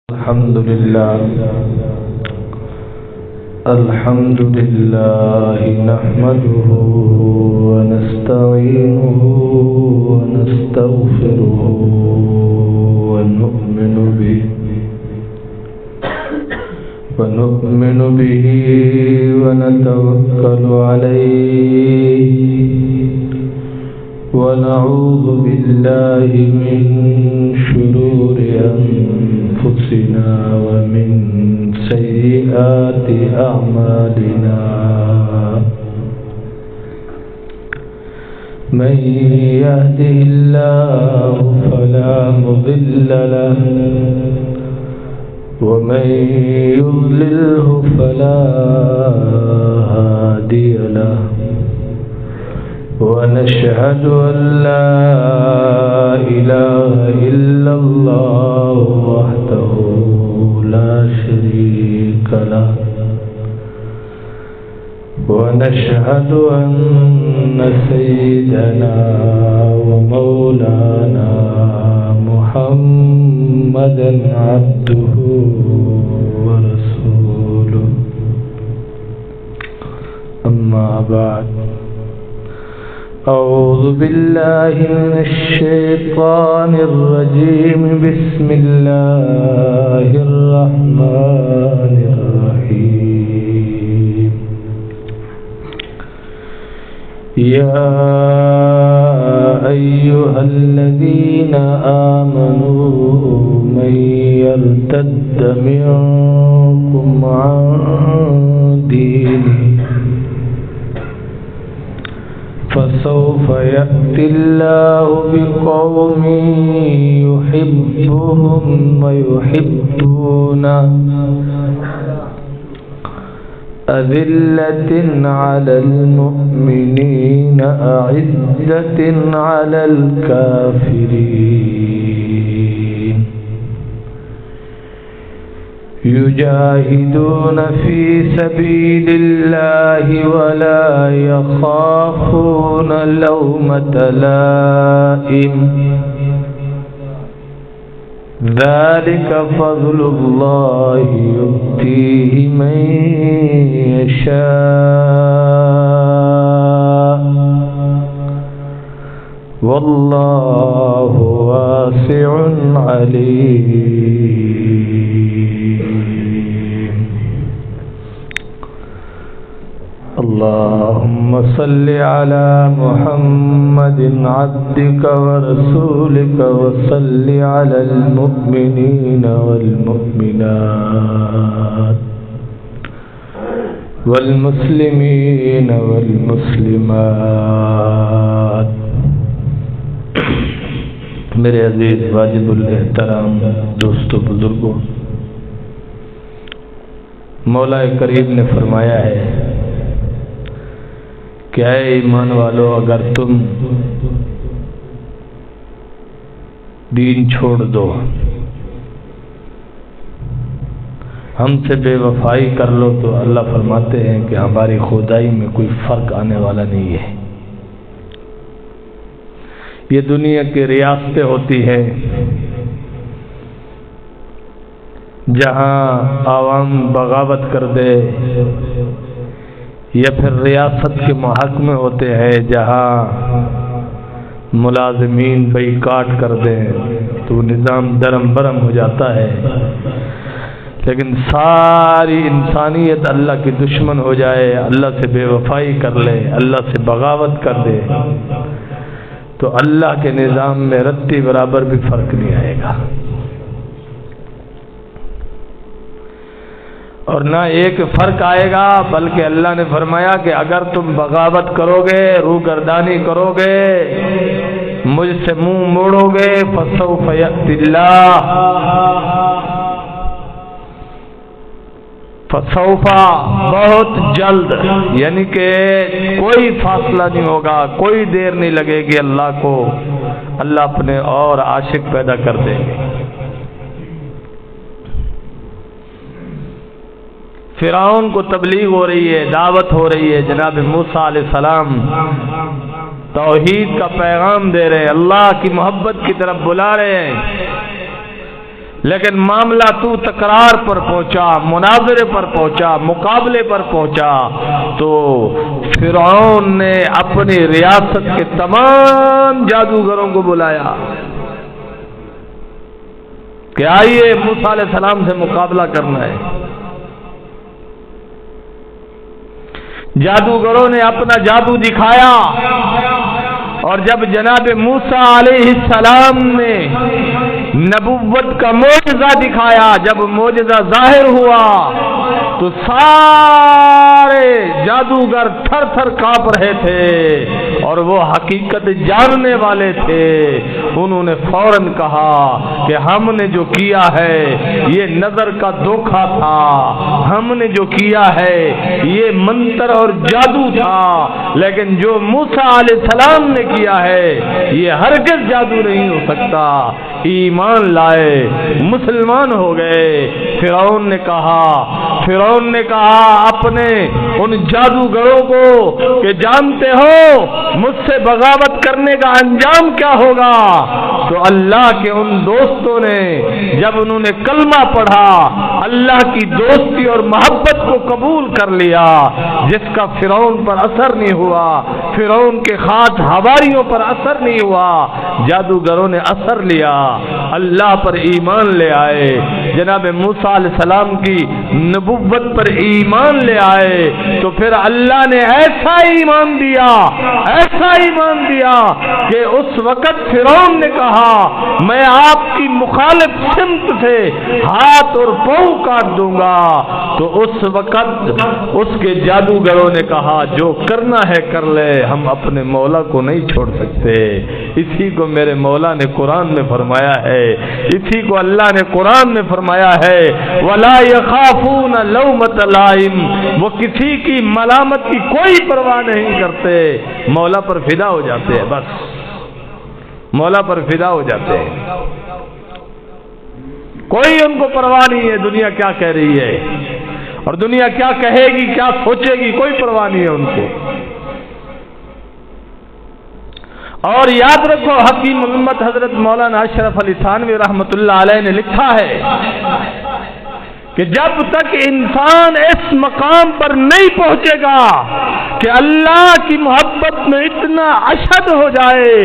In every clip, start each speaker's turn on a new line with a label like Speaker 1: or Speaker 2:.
Speaker 1: الحمد لله نحمده ونستعينه ونستغفره ونؤمن به ونتوكل عليه ونعوذ بالله من شرور أنفسنا ومن سيئات أعمالنا من يهده الله فلا مضل له ومن يضلله فلا هادي له ونشهد أن لا إله إلا الله وحده لا شريك له ونشهد أن سيدنا ومولانا محمدا عبده ورسوله أما بعد أعوذ بالله من الشيطان الرجيم بسم الله الرحمن الرحيم يا أيها الذين آمنوا من يرتد منكم عن دينه فسوف يأتي الله بقوم يحبهم ويحبونه أذلة على المؤمنين أعزة على الكافرين يجاهدون في سبيل الله ولا يخافون لومة لائم ذلك فضل الله يؤتيه من يشاء والله واسع عليم اللهم صل على محمد عبدك ورسولك وصل على المؤمنين والمؤمنات والمسلمين والمسلمات. میرے عزیز واجب الاحترام دوستو بزرگوں، مولا کریم نے فرمایا ہے کہ اے ایمان والو، اگر تم دین چھوڑ دو، ہم سے بے وفائی کر لو، تو اللہ فرماتے ہیں کہ ہماری خدائی میں کوئی فرق آنے والا نہیں ہے. یہ دنیا کی ریاستیں ہوتی ہیں جہاں عوام بغاوت کر دے، یا پھر ریاست کے محکمے ہوتے ہیں جہاں ملازمین بائیکاٹ کر دیں تو نظام درم برم ہو جاتا ہے. لیکن ساری انسانیت اللہ کی دشمن ہو جائے، اللہ سے بے وفائی کر لے، اللہ سے بغاوت کر دے، تو اللہ کے نظام میں رتی برابر بھی فرق نہیں آئے گا، اور نہ ایک فرق آئے گا. بلکہ اللہ نے فرمایا کہ اگر تم بغاوت کرو گے، روگردانی کرو گے، مجھ سے منہ موڑو گے، فسوف یأتی اللہ، فسوفا بہت جلد، یعنی کہ کوئی فاصلہ نہیں ہوگا، کوئی دیر نہیں لگے گی، اللہ کو اللہ اپنے اور عاشق پیدا کر دیں گے. فرعون کو تبلیغ ہو رہی ہے، دعوت ہو رہی ہے، جناب موسیٰ علیہ السلام توحید کا پیغام دے رہے ہیں، اللہ کی محبت کی طرف بلا رہے ہیں، لیکن معاملہ تو تکرار پر پہنچا، مناظرے پر پہنچا، مقابلے پر پہنچا، تو فرعون نے اپنی ریاست کے تمام جادوگروں کو بلایا کہ آئیے موسیٰ علیہ السلام سے مقابلہ کرنا ہے۔ جادوگروں نے اپنا جادو دکھایا، اور جب جناب موسیٰ علیہ السلام نے نبوت کا معجزہ دکھایا، جب معجزہ ظاہر ہوا تو سارے جادوگر تھر تھر کانپ رہے تھے، اور وہ حقیقت جاننے والے تھے۔ انہوں نے فوراً کہا کہ ہم نے جو کیا ہے یہ نظر کا دھوکہ تھا، ہم نے جو کیا ہے یہ منتر اور جادو تھا، لیکن جو موسیٰ علیہ السلام نے کیا ہے یہ ہرگز جادو نہیں ہو سکتا۔ ایمان لائے، مسلمان ہو گئے۔ فرعون نے کہا اپنے ان جادوگروں کو کہ جانتے ہو مجھ سے بغاوت کرنے کا انجام کیا ہوگا؟ تو اللہ کے ان دوستوں نے جب انہوں نے کلمہ پڑھا، اللہ کی دوستی اور محبت کو قبول کر لیا، جس کا فرعون پر اثر نہیں ہوا، فرعون کے خاص حواریوں پر اثر نہیں ہوا، جادوگروں نے اثر لیا، اللہ پر ایمان لے آئے، جناب موسیٰ علیہ السلام کی نبوت پر ایمان لے آئے، تو پھر اللہ نے ایسا ایمان دیا کہ اس وقت فرعون نے کہا میں آپ کی مخالف سمت سے ہاتھ اور پاؤں کاٹ دوں گا۔ تو اس وقت اس کے جادوگروں نے کہا جو کرنا ہے کر لے، ہم اپنے مولا کو نہیں چھوڑ سکتے۔ اسی کو میرے مولا نے قرآن میں فرمایا ہے، اسی کو اللہ نے قرآن میں فرمایا ہے، وَلَا يَخَافُونَ لَوْمَةَ لَائِمٍ، وہ کسی کی ملامت کی کوئی پرواہ نہیں کرتے، مولا پر فدا ہو جاتے ہیں، بس مولا پر فدا ہو جاتے ہیں، کوئی ان کو پرواہ نہیں ہے دنیا کیا کہہ رہی ہے اور دنیا کیا کہے گی، کیا سوچے گی، کوئی پرواہ نہیں ہے ان کو۔ اور یاد رکھو حکیم امت حضرت مولانا اشرف علی تھانوی رحمۃ اللہ علیہ نے لکھا ہے کہ جب تک انسان اس مقام پر نہیں پہنچے گا کہ اللہ کی محبت میں اتنا اشد ہو جائے،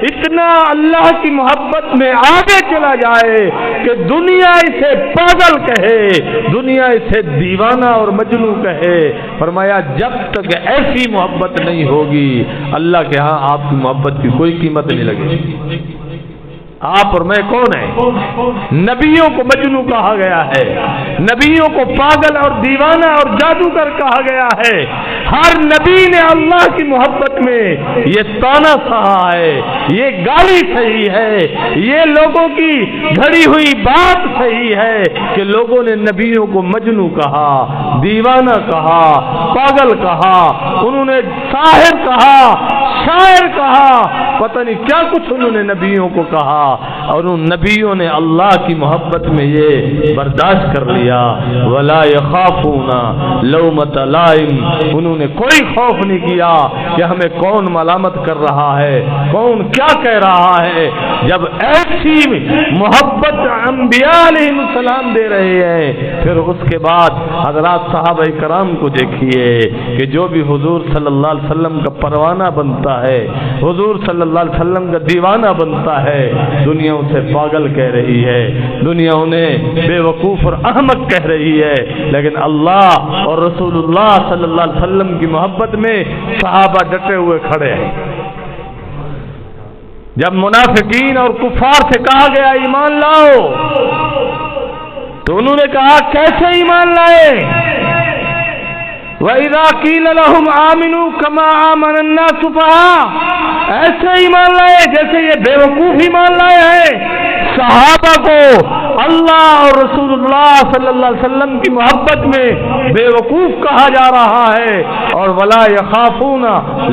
Speaker 1: اتنا اللہ کی محبت میں آگے چلا جائے کہ دنیا اسے پاگل کہے، دنیا اسے دیوانہ اور مجنوں کہے، فرمایا جب تک ایسی محبت نہیں ہوگی اللہ کے ہاں آپ کی محبت کی کوئی قیمت نہیں لگے گی۔ آپ اور میں کون ہیں؟ نبیوں کو مجنوں کہا گیا ہے، نبیوں کو پاگل اور دیوانہ اور جادوگر کہا گیا ہے۔ ہر نبی نے اللہ کی محبت میں یہ طعنہ سہا ہے، یہ گالی صحیح ہے، یہ لوگوں کی گھڑی ہوئی بات صحیح ہے کہ لوگوں نے نبیوں کو مجنوں کہا، دیوانہ کہا، پاگل کہا، انہوں نے ساحر کہا، شاعر کہا، پتہ نہیں کیا کچھ انہوں نے نبیوں کو کہا، اور ان نبیوں نے اللہ کی محبت میں یہ برداشت کر لیا۔ ولا یخافون لومۃ لائم، انہوں نے کوئی خوف نہیں کیا کہ ہمیں کون ملامت کر رہا ہے، کون کیا کہہ رہا ہے۔ جب ایسی محبت انبیاء علیہ السلام دے رہے ہیں، پھر اس کے بعد حضرات صحابہ کرام کو دیکھیے کہ جو بھی حضور صلی اللہ علیہ وسلم کا پروانہ بنتا ہے، حضور صلی اللہ علیہ وسلم کا دیوانہ بنتا ہے، دنیا اسے پاگل کہہ رہی ہے، دنیا انہیں بے وقوف اور احمق کہہ رہی ہے، لیکن اللہ اور رسول اللہ صلی اللہ علیہ وسلم کی محبت میں صحابہ ڈٹے ہوئے کھڑے ہیں۔ جب منافقین اور کفار سے کہا گیا ایمان لاؤ تو انہوں نے کہا کیسے ایمان لائے؟ وَإِذَا قِيلَ لَهُمْ آمِنُوا كَمَا آمَنَ النَّاسُ فَهَا، ایسے ایمان لائے جیسے یہ بے وقوف ایمان لائے ہیں۔ صحابہ کو اللہ اور رسول اللہ صلی اللہ علیہ وسلم کی محبت میں بے وقوف کہا جا رہا ہے، اور ولا یخافون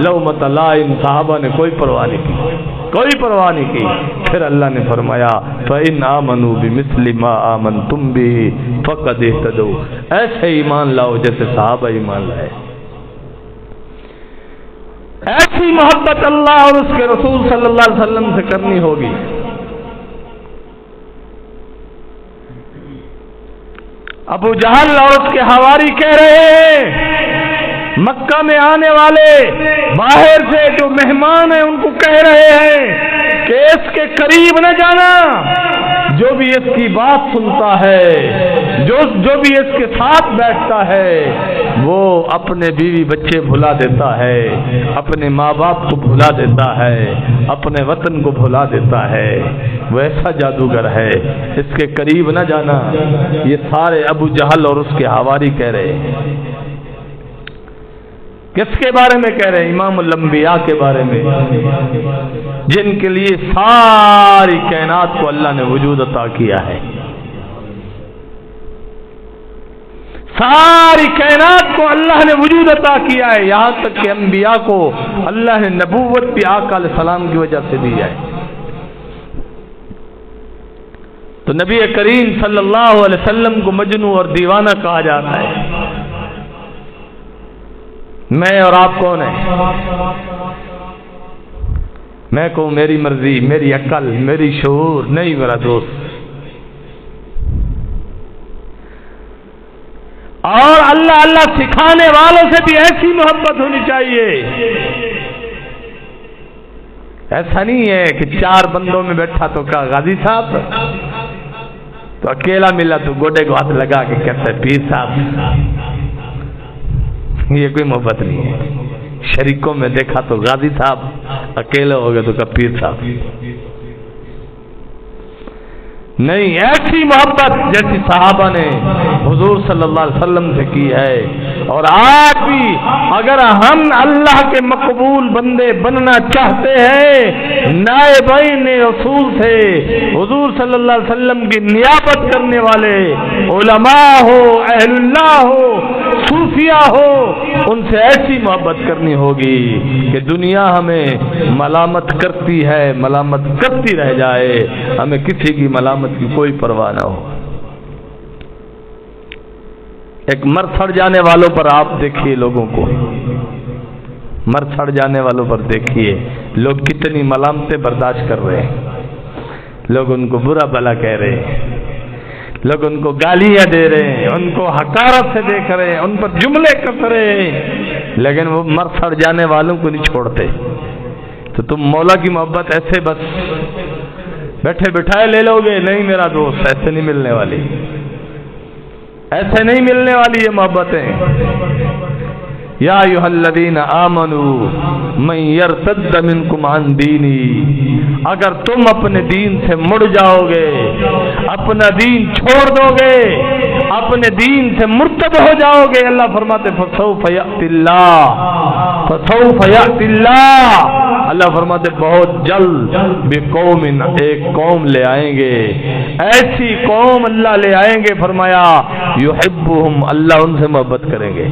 Speaker 1: لومۃ لائم، صحابہ نے کوئی پرواہ نہیں کی، کوئی پرواہ نہیں کی۔ پھر اللہ نے فرمایا فَإِنْ آمَنُوا بِمِثْلِ مَا آمَنْتُمْ بِهِ فَقَدِ اهْتَدَوْا، ایسے ایمان لاؤ جیسے صحابہ ایمان لائے۔ ایسی محبت اللہ اور اس کے رسول صلی اللہ علیہ وسلم سے کرنی ہوگی۔ ابو جہل اور اس کے حواری کہہ رہے ہیں، مکہ میں آنے والے باہر سے جو مہمان ہیں ان کو کہہ رہے ہیں کہ اس کے قریب نہ جانا، جو بھی اس کی بات سنتا ہے، جو بھی اس کے ساتھ بیٹھتا ہے وہ اپنے بیوی بچے بھلا دیتا ہے، اپنے ماں باپ کو بھلا دیتا ہے، اپنے وطن کو بھلا دیتا ہے، وہ ایسا جادوگر ہے، اس کے قریب نہ جانا۔ یہ سارے ابو جہل اور اس کے حواری کہہ رہے ہیں۔ کس کے بارے میں کہہ رہے ہیں؟ امام الانبیاء کے بارے میں، جن کے لیے ساری کائنات کو اللہ نے وجود عطا کیا ہے، ساری کائنات کو اللہ نے وجود عطا کیا ہے، یہاں تک کہ انبیاء کو اللہ نے نبوت بھی آقا علیہ السلام کی وجہ سے دی ہے۔ تو نبی کریم صلی اللہ علیہ وسلم کو مجنون اور دیوانہ کہا جاتا ہے۔ میں اور آپ کون ہیں؟ میں کہوں میری مرضی، میری عقل، میری شعور نہیں میرا دوست۔ اور اللہ اللہ سکھانے والوں سے بھی ایسی محبت ہونی چاہیے۔ ایسا نہیں ہے کہ 4 بندوں میں بیٹھا تو کہا غازی صاحب، تو اکیلا ملا تو گوڈے کو ہاتھ لگا کے کہتا ہے پیر صاحب۔ یہ کوئی محبت نہیں ہے۔ شریکوں میں دیکھا تو غازی صاحب، اکیلے ہو گئے تو کہا پیر صاحب۔ نہیں، ایسی محبت جیسی صحابہ نے حضور صلی اللہ علیہ وسلم سے کی ہے۔ اور آج بھی اگر ہم اللہ کے مقبول بندے بننا چاہتے ہیں، نائبین رسول سے حضور صلی اللہ علیہ وسلم کی نیابت کرنے والے علماء ہو، اہل اللہ ہو، صوفیاء ہو، ان سے ایسی محبت کرنی ہوگی کہ دنیا ہمیں ملامت کرتی ہے، ملامت کرتی رہ جائے، ہمیں کسی کی ملامت کی کوئی پرواہ نہ ہو۔ ایک مر سڑ جانے والوں پر آپ دیکھیے، لوگوں کو مر سڑ جانے والوں پر دیکھیے، لوگ کتنی ملامتیں برداشت کر رہے ہیں، لوگ ان کو برا بھلا کہہ رہے ہیں، لوگ ان کو گالیاں دے رہے ہیں، ان کو حقارت سے دیکھ رہے ہیں، ان پر جملے کس رہے ہیں، لیکن وہ مر سڑ جانے والوں کو نہیں چھوڑتے۔ تو تم مولا کی محبت ایسے بس بیٹھے بٹھائے لے لو گے؟ نہیں میرا دوست، ایسے نہیں ملنے والی، ایسے نہیں ملنے والی یہ محبتیں۔ یا ایھا الذین آمنوا من یرتد منکم عن دینی، اگر تم اپنے دین سے مڑ جاؤ گے، اپنا دین چھوڑ دو گے، اپنے دین سے مرتد ہو جاؤ گے، اللہ فرماتے فسوف یأتی اللہ، فسوف یأتی اللہ، اللہ فرماتے بہت جلد بقوم، ایک قوم لے آئیں گے، ایسی قوم اللہ لے آئیں گے، فرمایا یحبہم، اللہ ان سے محبت کریں گے،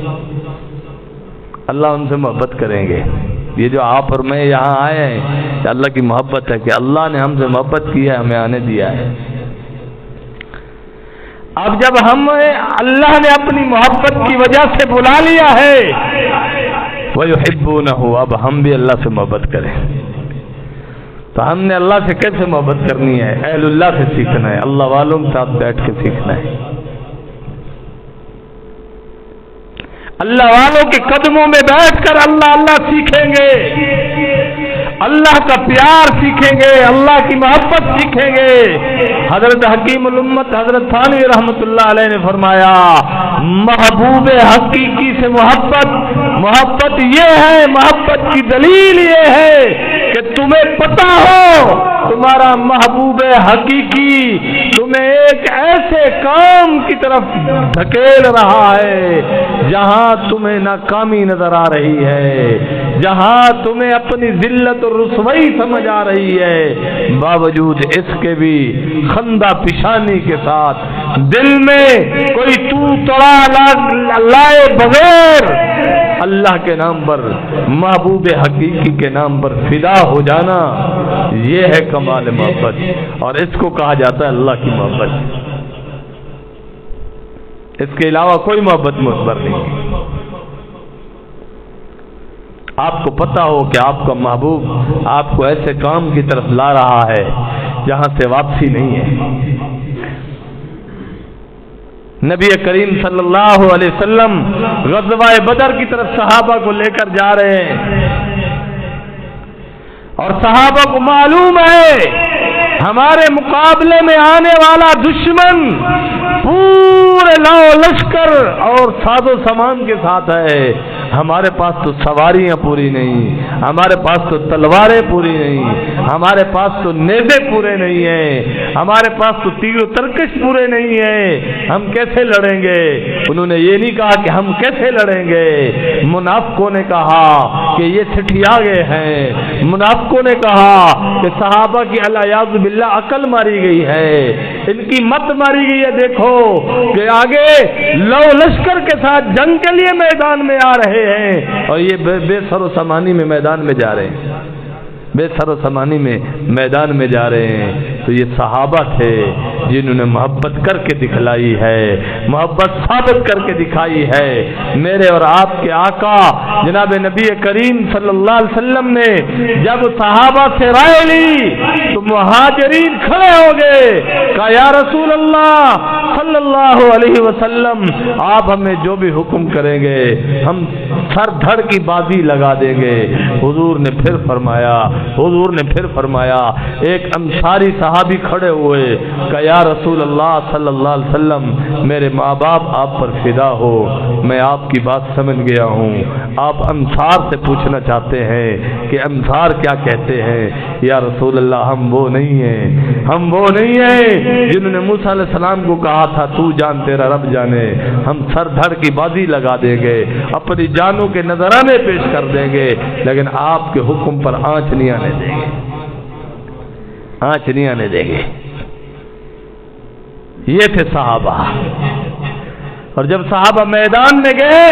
Speaker 1: اللہ ان سے محبت کریں گے۔ یہ جو آپ اور میں یہاں آئے ہیں، کہ اللہ کی محبت ہے، کہ اللہ نے ہم سے محبت کی ہے، ہمیں آنے دیا ہے۔ اب جب ہم اللہ نے اپنی محبت کی وجہ سے بلا لیا ہے، وَيُحِبُّونَهُ، اب ہم بھی اللہ سے محبت کریں۔ تو ہم نے اللہ سے کیسے محبت کرنی ہے؟ اہل اللہ سے سیکھنا ہے، اللہ والوں کے ساتھ بیٹھ کے سیکھنا ہے، اللہ والوں کے قدموں میں بیٹھ کر اللہ اللہ سیکھیں گے، اللہ کا پیار سیکھیں گے، اللہ کی محبت سیکھیں گے۔ حضرت حکیم الامت حضرت تھانوی رحمۃ اللہ علیہ نے فرمایا، محبوب حقیقی سے محبت یہ ہے، محبت کی دلیل یہ ہے کہ تمہیں پتہ ہو تمہارا محبوب حقیقی تمہیں ایک ایسے کام کی طرف دھکیل رہا ہے جہاں تمہیں ناکامی نظر آ رہی ہے، جہاں تمہیں اپنی ذلت اور رسوائی سمجھ آ رہی ہے، باوجود اس کے بھی خندہ پیشانی کے ساتھ دل میں کوئی تو تڑا لائے بغیر اللہ کے نام پر، محبوب حقیقی کے نام پر فدا ہو جانا، یہ ہے کمال محبت، اور اس کو کہا جاتا ہے اللہ کی محبت۔ اس کے علاوہ کوئی محبت معتبر نہیں۔ آپ کو پتہ ہو کہ آپ کا محبوب آپ کو ایسے کام کی طرف لا رہا ہے جہاں سے واپسی نہیں ہے، نبی کریم صلی اللہ علیہ وسلم غزوہ بدر کی طرف صحابہ کو لے کر جا رہے ہیں، اور صحابہ کو معلوم ہے ہمارے مقابلے میں آنے والا دشمن پورے لاؤ لشکر اور ساز و سامان کے ساتھ ہے، ہمارے پاس تو سواریاں پوری نہیں، ہمارے پاس تو تلواریں پوری نہیں، ہمارے پاس تو نیزے پورے نہیں ہیں، ہمارے پاس تو تیر و ترکش پورے نہیں ہیں، ہم کیسے لڑیں گے؟ انہوں نے یہ نہیں کہا کہ ہم کیسے لڑیں گے، منافقوں نے کہا کہ یہ سٹھیا گئے ہیں، منافقوں نے کہا کہ صحابہ کی الیاذ باللہ عقل ماری گئی ہے، ان کی مت ماری گئی ہے، دیکھو کہ آگے لو لشکر کے ساتھ جنگ کے لیے میدان میں آ رہے ہیں اور یہ بے سر و سامانی میں میدان میں جا رہے ہیں، بے سر و سامانی میں میدان میں جا رہے ہیں۔ تو یہ صحابہ تھے جنہوں نے محبت کر کے دکھلائی ہے، محبت ثابت کر کے دکھائی ہے۔ میرے اور آپ کے آقا جناب نبی کریم صلی اللہ علیہ وسلم نے جب صحابہ سے رائے لی تو مہاجرین کھڑے ہو گئے، کہا یا رسول اللہ صلی اللہ علیہ وسلم آپ ہمیں جو بھی حکم کریں گے ہم سر دھڑ کی بازی لگا دیں گے۔ حضور نے پھر فرمایا ایک انصاری صحابی کھڑے ہوئے کہ یا رسول اللہ صلی اللہ علیہ وسلم میرے ماں باپ آپ پر فدا ہو، میں آپ کی بات سمجھ گیا ہوں، آپ انصار سے پوچھنا چاہتے ہیں کہ انصار کیا کہتے ہیں؟ یا رسول اللہ ہم وہ نہیں ہیں جنہوں نے موسیٰ علیہ السلام کو کہا تھا تو جان تیرا رب جانے، ہم سر دھڑ کی بازی لگا دیں گے، اپنی جانوں کے نذرانے پیش کر دیں گے، لیکن آپ کے حکم پر آنچ نہیں آنے دیں گے۔ یہ تھے صحابہ۔ اور جب صحابہ میدان میں گئے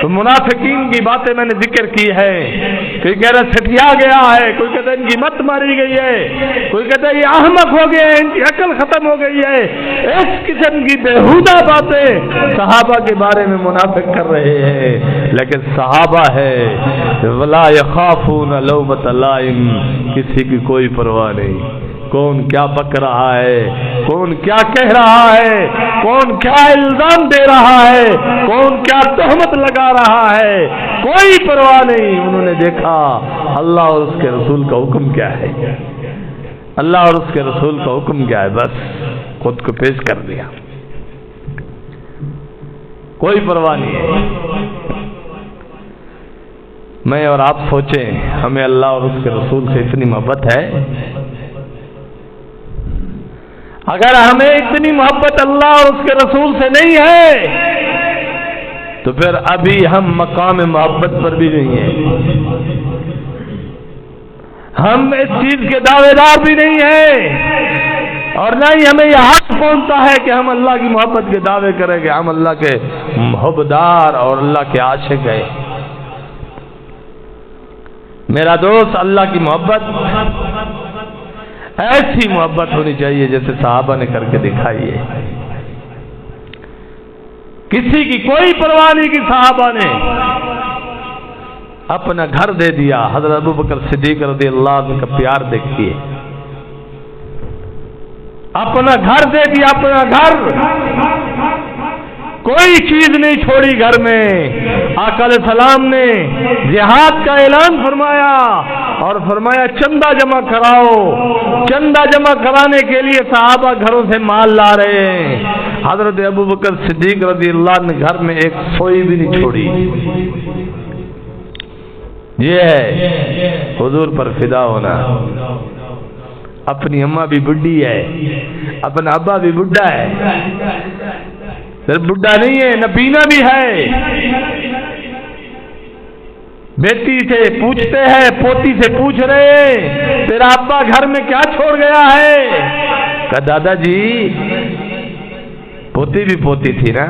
Speaker 1: تو منافقین کی باتیں میں نے ذکر کی ہے، کوئی کہہ رہا سٹھیا گیا ہے، کوئی کہتا ہے ان کی مت ماری گئی ہے، کوئی کہتا ہے یہ احمق ہو گئے ہیں، ان کی عقل ختم ہو گئی ہے، اس قسم کی بیہودہ باتیں صحابہ کے بارے میں منافق کر رہے ہیں۔ لیکن صحابہ ہے ولا یخافون لومۃ لائم، کسی کی کوئی پرواہ نہیں، کون کیا بک رہا ہے، کون کیا کہہ رہا ہے، کون کیا الزام دے رہا ہے، کون کیا تہمت لگا رہا ہے، کوئی پرواہ نہیں۔ انہوں نے دیکھا اللہ اور اس کے رسول کا حکم کیا ہے، اللہ اور اس کے رسول کا حکم کیا ہے، بس خود کو پیش کر دیا، کوئی پرواہ نہیں ہے۔ میں اور آپ سوچیں ہمیں اللہ اور اس کے رسول سے اتنی محبت ہے؟ اگر ہمیں اتنی محبت اللہ اور اس کے رسول سے نہیں ہے تو پھر ابھی ہم مقام محبت پر بھی نہیں ہیں، ہم اس چیز کے دعوے دار بھی نہیں ہیں، اور نہ ہی ہمیں یہ حق پہنچتا ہے کہ ہم اللہ کی محبت کے دعوے کریں کہ ہم اللہ کے محبدار اور اللہ کے عاشق ہیں۔ میرا دوست، اللہ کی محبت ایسی محبت ہونی چاہیے جیسے صحابہ نے کر کے دکھائی ہے، کسی کی کوئی پرواہ نہیں کی، صحابہ نے اپنا گھر دے دیا۔ حضرت ابوبکر صدیق رضی اللہ عنہ کا پیار دیکھیے، اپنا گھر دے دیا، اپنا گھر، کوئی چیز نہیں چھوڑی گھر میں۔ آقا علیہ السلام نے جہاد کا اعلان فرمایا اور فرمایا چندہ جمع کراؤ۔ چندہ جمع کرانے کے لیے صحابہ گھروں سے مال لا رہے ہیں۔ حضرت ابوبکر صدیق رضی اللہ عنہ نے گھر میں ایک سوئی بھی نہیں چھوڑی۔ یہ ہے حضور پر فدا ہونا۔ اپنی اماں بھی بڈھی ہے، اپنا ابا بھی بڈھا ہے، صرف بڈھا نہیں ہے، نبینا بھی ہے۔ بیٹی سے پوچھتے ہیں، پوتی سے پوچھ رہے ہیں تیرا ابا گھر میں کیا چھوڑ گیا ہے؟ کہا دادا جی پوتی بھی پوتی تھی نا،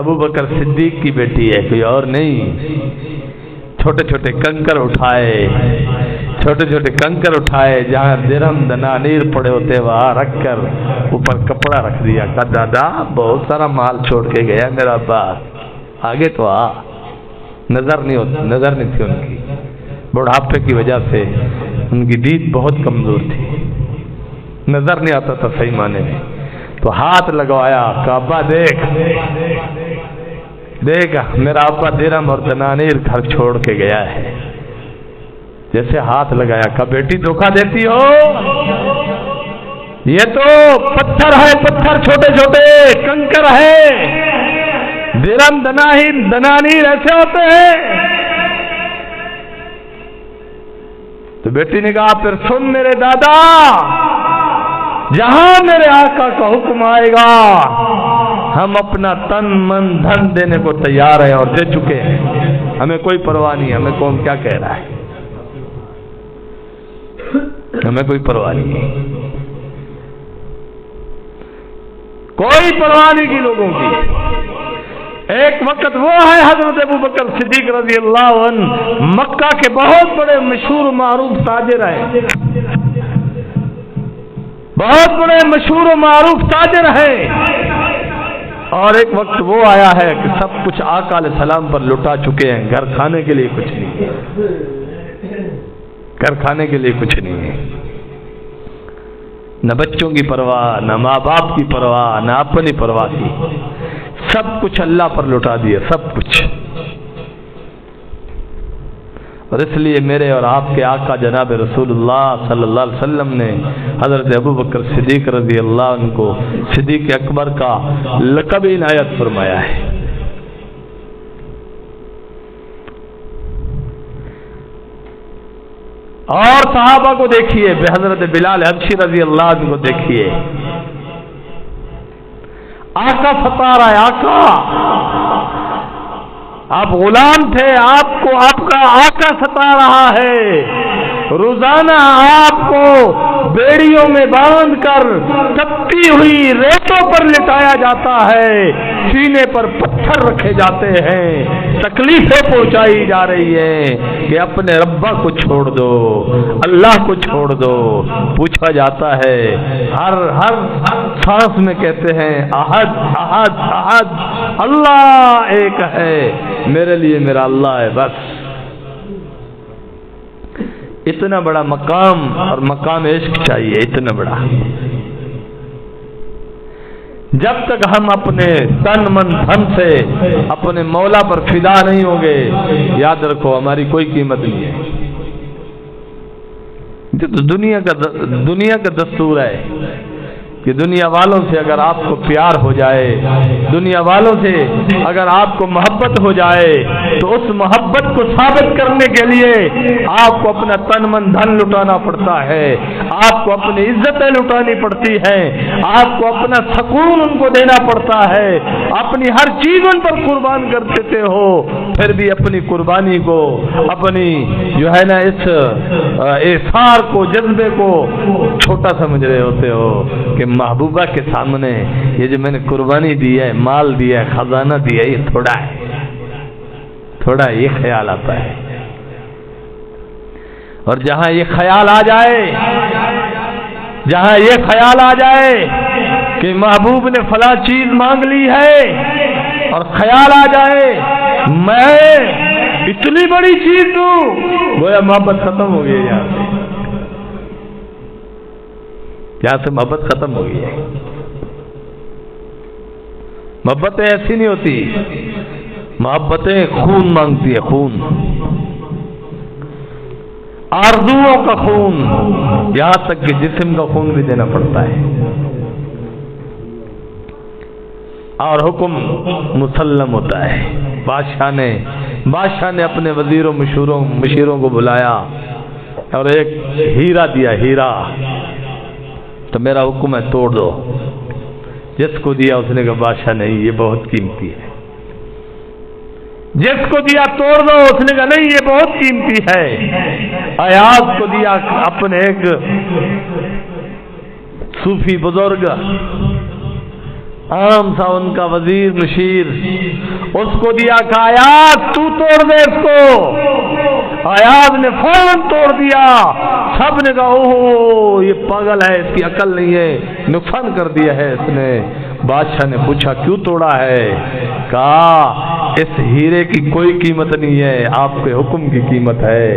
Speaker 1: ابوبکر صدیق کی بیٹی ہے، کوئی اور نہیں۔ چھوٹے چھوٹے کنکر اٹھائے، جہاں درہم دنانیر پڑے ہوتے وہاں رکھ کر اوپر کپڑا رکھ دیا۔ کہا دادا بہت سارا مال چھوڑ کے گیا میرا ابا، آگے تو نظر نہیں تھی ان کی، بڑھاپے کی وجہ سے ان کی دید بہت کمزور تھی، نظر نہیں آتا تھا صحیح معنی میں۔ تو ہاتھ لگوایا کہ ابا دیکھ میرا ابا درہم اور دنانیر گھر چھوڑ کے گیا ہے. جیسے ہاتھ لگایا کہ بیٹی دھوکہ دیتی ہو، یہ تو پتھر ہے، پتھر چھوٹے چھوٹے کنکر ہے، درہم دنانیر ایسے ہوتے ہیں. تو بیٹی نے کہا پھر سن میرے دادا، جہاں میرے آقا کا حکم آئے گا ہم اپنا تن من دھن دینے کو تیار ہیں اور دے چکے ہیں، ہمیں کوئی پرواہ نہیں، ہمیں کون کیا کہہ رہا ہے، ہمیں کوئی پرواہ نہیں، کوئی پرواہ نہیں کی لوگوں کی. ایک وقت وہ ہے حضرت ابو بکر صدیق رضی اللہ عنہ، مکہ کے بہت بڑے مشہور و معروف تاجر ہیں، بہت بڑے مشہور و معروف تاجر ہیں. اور ایک وقت وہ آیا ہے کہ سب کچھ آقا علیہ السلام پر لٹا چکے ہیں، گھر کھانے کے لیے کچھ نہیں، گھر کھانے کے لیے کچھ نہیں ہے، نہ بچوں کی پرواہ، نہ ماں باپ کی پرواہ، نہ اپنی پرواہ کی، سب کچھ اللہ پر لٹا دیا، سب کچھ. اور اس لیے میرے اور آپ کے آقا جناب رسول اللہ صلی اللہ علیہ وسلم نے حضرت ابو بکر صدیق رضی اللہ عنہ کو صدیق اکبر کا لقب عنایت فرمایا ہے. اور صحابہ کو دیکھیے، حضرت بلال حبشی رضی اللہ عنہ کو دیکھیے، آقا ستا رہا ہے، آقا آپ غلام تھے، آپ کو آپ کا آقا ستا رہا ہے، روزانہ آپ کو بیڑیوں میں باندھ کر تپتی ہوئی ریتوں پر لٹایا جاتا ہے، سینے پر پتھر رکھے جاتے ہیں، تکلیفیں پہنچائی جا رہی ہیں کہ اپنے ربا کو چھوڑ دو، اللہ کو چھوڑ دو. پوچھا جاتا ہے، ہر سانس میں کہتے ہیں احد احد احد، اللہ ایک ہے، میرے لیے میرا اللہ ہے بس. اتنا بڑا مقام، اور مقام عشق چاہیے اتنا بڑا. جب تک ہم اپنے تن من دھن سے اپنے مولا پر فدا نہیں ہوں گے، یاد رکھو ہماری کوئی قیمت نہیں ہے. یہ تو دنیا کا دستور ہے کہ دنیا والوں سے اگر آپ کو پیار ہو جائے، دنیا والوں سے اگر آپ کو محبت ہو جائے، تو اس محبت کو ثابت کرنے کے لیے آپ کو اپنا تن من دھن لٹانا پڑتا ہے، آپ کو اپنی عزتیں لٹانی پڑتی ہیں، آپ کو اپنا سکون ان کو دینا پڑتا ہے، اپنی ہر چیز ان پر قربان کر دیتے ہو، پھر بھی اپنی قربانی کو، اپنی جو ہے نا اس ایثار کو، جذبے کو چھوٹا سمجھ رہے ہوتے ہو کہ محبوبہ کے سامنے یہ جو میں نے قربانی دی ہے، مال دیا ہے، خزانہ دیا ہے، یہ تھوڑا ہے، تھوڑا یہ خیال آتا ہے. اور جہاں یہ خیال آ جائے، جہاں یہ خیال آ جائے کہ محبوب نے فلاں چیز مانگ لی ہے، اور خیال آ جائے میں اتنی بڑی چیز دوں، گویا محبت ختم ہو گئی. یہاں سے محبت ختم ہو گئی ہے. محبتیں ایسی نہیں ہوتی، محبتیں خون مانگتی ہے، خون، آرزوؤں کا خون، یہاں تک کہ جسم کا خون بھی دینا پڑتا ہے. اور حکم مسلم ہوتا ہے. بادشاہ نے اپنے وزیروں مشیروں کو بلایا اور ایک ہیرا دیا، ہیرا، تو میرا حکم ہے توڑ دو. جس کو دیا اس نے کہا بادشاہ نہیں، یہ بہت قیمتی ہے. جس کو دیا توڑ دو، اس نے کہا نہیں یہ بہت قیمتی ہے. ایاز کو دیا، اپنے ایک صوفی بزرگ، عام سا ان کا وزیر مشیر، اس کو دیا کہ ایاز تو توڑ دے اس کو. ایاز نے فوراً توڑ دیا. سب نے کہا اوہ یہ پاگل ہے، اس کی عقل نہیں ہے، نقصان کر دیا ہے اس نے. بادشاہ نے پوچھا کیوں توڑا ہے؟ کہا اس ہیرے کی کوئی قیمت نہیں ہے، آپ کے حکم کی قیمت ہے.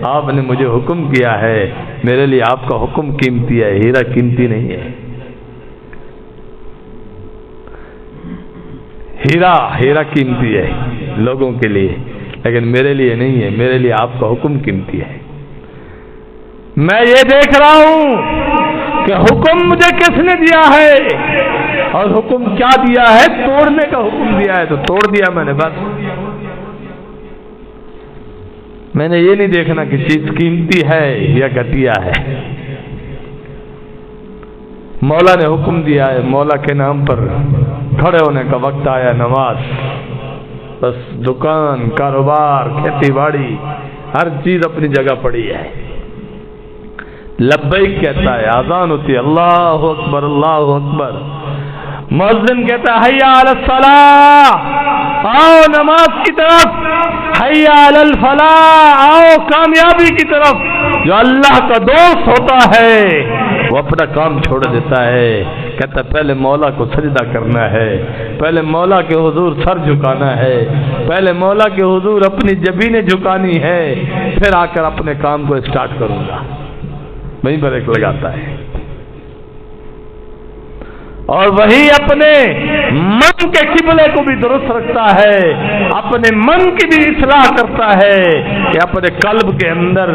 Speaker 1: آپ نے مجھے حکم کیا ہے، میرے لیے آپ کا حکم قیمتی ہے، ہیرا قیمتی نہیں ہے. ہیرا قیمتی ہے لوگوں کے لیے، لیکن میرے لیے نہیں ہے، میرے لیے آپ کا حکم قیمتی ہے۔ میں یہ دیکھ رہا ہوں کہ حکم مجھے کس نے دیا ہے، اور حکم کیا دیا ہے؟ توڑنے کا حکم دیا ہے، تو توڑ دیا میں نے بس۔ میں نے یہ نہیں دیکھنا کہ چیز قیمتی ہے یا گھٹیا ہے۔ مولا نے حکم دیا ہے، مولا کے نام پر کھڑے ہونے کا وقت آیا، نماز، بس دکان، کاروبار، کھیتی باڑی، ہر چیز اپنی جگہ پڑی ہے۔ لبیک کہتا ہے، اذان ہوتی ہے، اللہ اکبر اللہ اکبر، مؤذن کہتا ہے حی علی الصلاۃ، آؤ نماز کی طرف، حی علی الفلاح، آؤ کامیابی کی طرف۔ جو اللہ کا دوست ہوتا ہے وہ اپنا کام چھوڑ دیتا ہے، کہتا ہے پہلے مولا کو سجدہ کرنا ہے، پہلے مولا کے حضور سر جھکانا ہے، پہلے مولا کے حضور اپنی جبینیں جھکانی ہے، پھر آ کر اپنے کام کو اسٹارٹ کروں گا۔ وہیں پر ایک لگاتا ہے، اور وہی اپنے من کے قبلے کو بھی درست رکھتا ہے، اپنے من کی بھی اصلاح کرتا ہے کہ اپنے قلب کے اندر